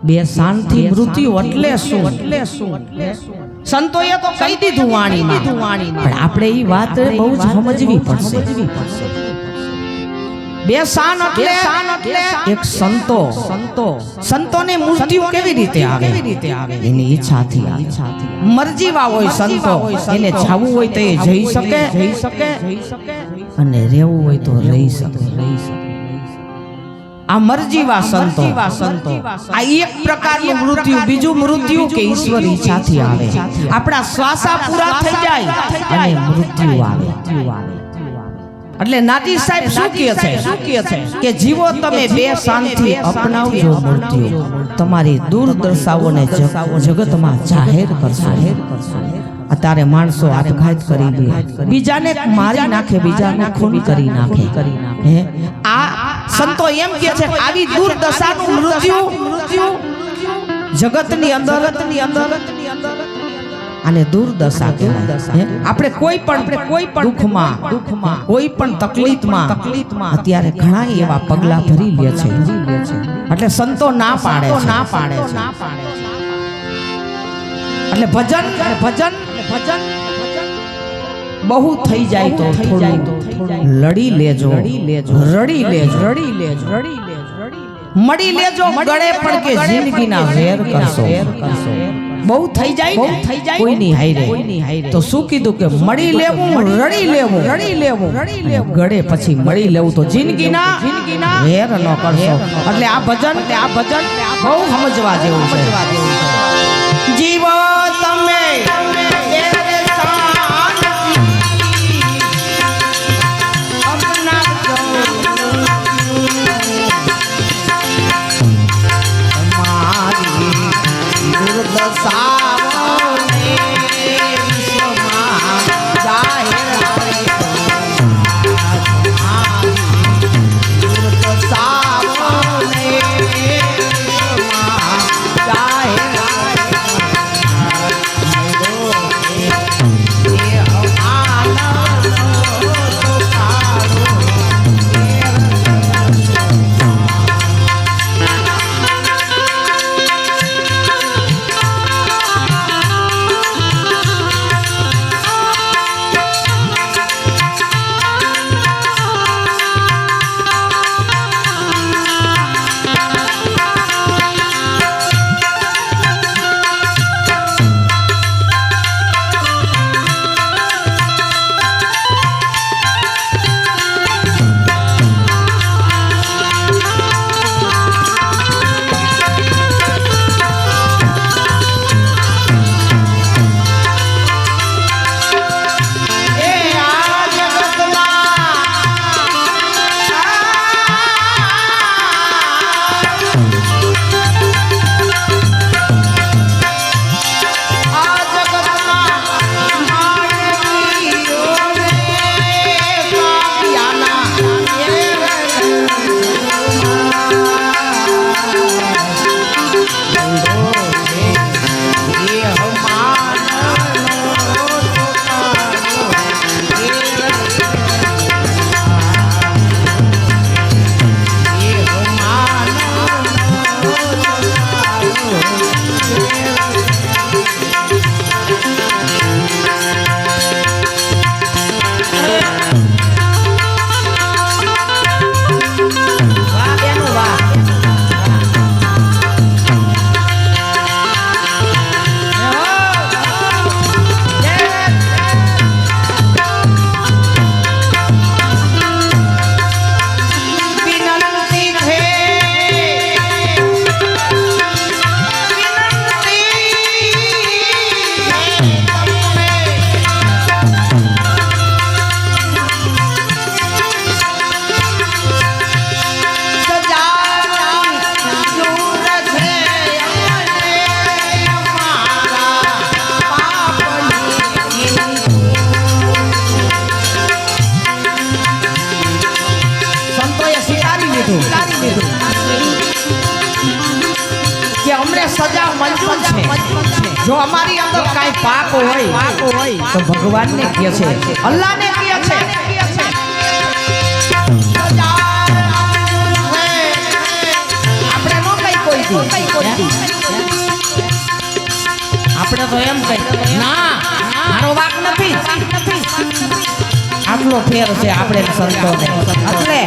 બે શાંતિ મૃત્યુ એટલે શું સંતોએ તો કહી દીધું વાણીમાં, પણ આપણે એ વાત બહુ જ સમજવી પડશે। બે શાન એટલે એક સંતોને મૃત્યુ કેવી રીતે આવે? એની ઈચ્છાથી મરજીવા હોય સંતો, એને જાવું હોય તો એ જઈ શકે અને રહેવું હોય તો રહી શકે। આ મરજીવા સંતો આ એક પ્રકારનું મૃત્યુ, બીજું મૃત્યુ કે ઈશ્વર ઈચ્છાથી આવે। આપણા શ્વાસા પૂરા થઈ જાય અને મૃત્યુ આવે। એટલે નાજી સાહેબ શું કહે છે કે જીવો તમે બે શાનથી અપનાવજો મૃત્યુ, તમારી દુર્દશાઓને જગતમાં જાહેર કરશો। અત્યારે માણસો આપઘાત કરી લે, બીજાને મારી નાખે, બીજાને ખૂન કરી નાખે। આ સંતો એમ કહે છે આવી દુર્દશાનું મૃત્યુ જગતની અંદર આને દુર્દશા કહેવાય। આપણે કોઈ પણ દુઃખમાં, કોઈ પણ તકલીફમાં અત્યારે ઘણા એવા પગલા ભરી લે છે, એટલે સંતો ના પાડે છે। એટલે ભજન બહુ થઈ જાય તો થોડું લડી લેજો, રડી લેજો, મળી લેજો ગળે પણ કે જિંદગીના વેર કરશો। બહુ થઈ જાય કોઈની હારે તો શું કીધું કે મળી લેવું, રડી લેવું, ગળે પછી મળી લેવું તો જિંદગીના વેર ન કરશો। એટલે આ ભજન બહુ સમજવા જેવું છે। જીવો તમે કે અમને સજા મંજૂર છે। જો અમારી અંદર કાઈ પાપ હોય તો ભગવાનને કહે છે, અલ્લાહને કહે છે। આપણે નો કઈ કોઈ આપણે તો એમ કહી ના મારો વાક નથી આટલો ફેર છે આપણે સંતોને એટલે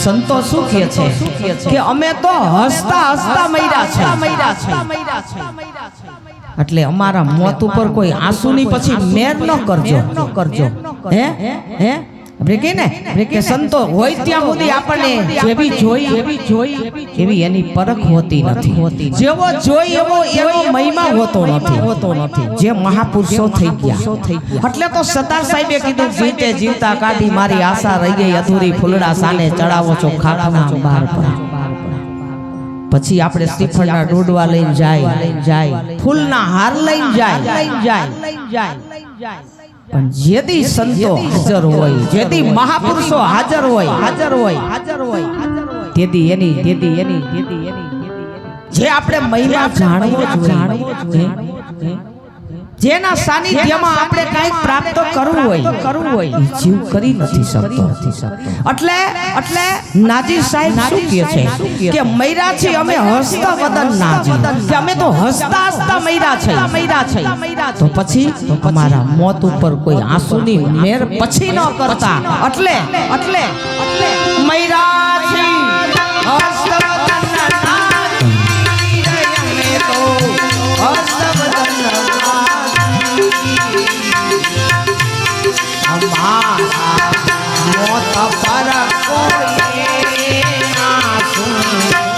સંતો શું કહે છે કે અમે તો હસતા હસતા મર્યા છે એટલે અમારા મોત ઉપર કોઈ આંસુની પછી મેર ન કરજો હે આપણે કહે ને કે સંતો હોય ત્યાં સુધી આપણને જેવી જોઈ એવી એની પરખ હોતી નથી જેવો જોઈ એવો મહિમા હોતો નથી જે મહાપુરુષો થઈ ગયા એટલે તો સરદાર સાહેબે કીધું જીતે જીવતા કાઢી મારી આશા રહી ગઈ અધૂરી ફૂલડા સાને ચડાવો છો ખાખના બાર પર પછી આપણે શ્રીફળના ડોડવા લઈને જાય ફૂલના હાર લઈને જાય પણ જેદી સંતો હાજર હોય જેદી મહાપુરુષો હાજર હોય તેદી એની જે આપણે મહિમા જાણવો જોઈએ જેના સાનિધ્યમાં આપણે કંઈક પ્રાપ્ત કરવું હોય જીવ કરી નથી શકતો એટલે નાજી સાહેબ શું કહે છે કે મૈરા છે અમે હસતા વદન નાજી કે અમે તો હસતા મૈરા છે તો પછી અમારા મોત ઉપર કોઈ આંસુની મેર પછી ન કરતા એટલે મૈરા છે હસતા વદન નાજી અમે તો હસતા વદન हमारा मौत पर कोई आंसू